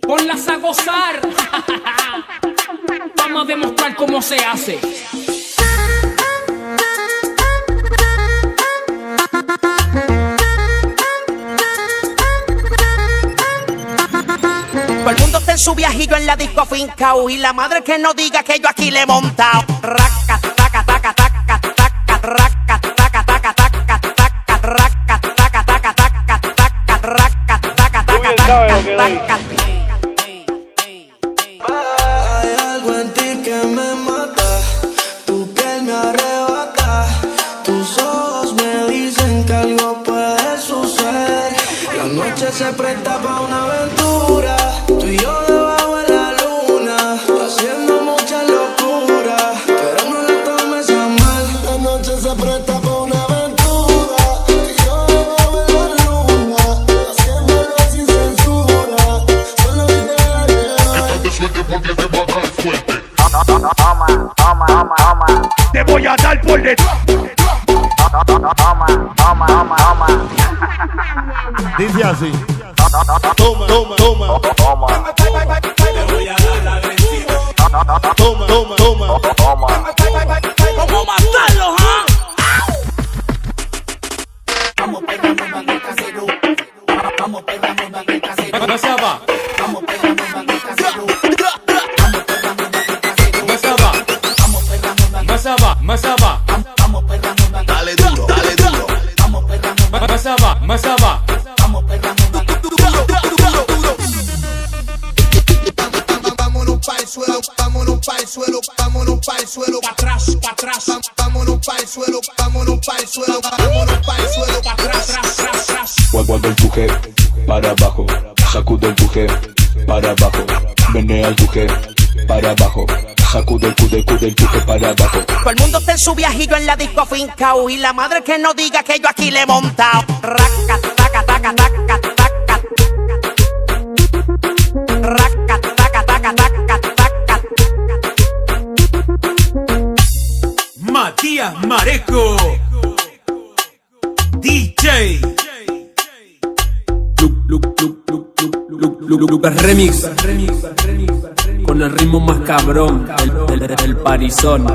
Ponlas a gozar. Vamos a demostrar cómo se hace. Todo el mundo está en su viajillo en la disco fincao, y la madre que no diga que yo aquí le he montado. Raca, taca, taca, taca, taca, raca, taca, taca, taca, taca, raca, taca, taca, taca, taca, raca, taca, taca, taca. Hay algo en ti que me mata, tu piel me arrebata, tus ojos me dicen que algo puede suceder. La noche se presta para una aventura, tú y yo debajo de la luna, haciendo mucha locura, pero no la tomes a mal. La noche se presta para una aventura, tú y yo debajo de la luna, haciéndolo sin censura, solo idea que te suelte porque te va a dar fuerte. Toma. Te voy a dar por detrás. Toma. Dice así. Toma. te voy a dar agresivo. Toma. Vamos a matarlos, ¿ah? Vamos pegando más del casero. Vamos pegando más del casero. Masaba, Vamos pegando más del casero. Masaba, Vamos pegando más del Masaba, Masaba, Vamos pegando más del Dale duro. Vamos pegando más Masaba, Masaba. Vamos pegando más del Vámonos pa'l suelo, vámonos pa'l suelo, vámonos pa'l suelo, pa' atrás, vámonos pa'l suelo, vámonos pa'l suelo, vámonos pa'l suelo, pa' atrás. Cuando empuje para abajo, sacude empuje para abajo, menea empuje para abajo, sacude empuje para abajo. Todo el mundo está en su viajillo en la disco fincao, y la madre que no diga que yo aquí le he montado. Raca, taca, taca, taca, taca. Raca, taca, taca, taca, taca. Matías Mareco, DJ. Lucas Remix, con el ritmo más cabrón, el parizón.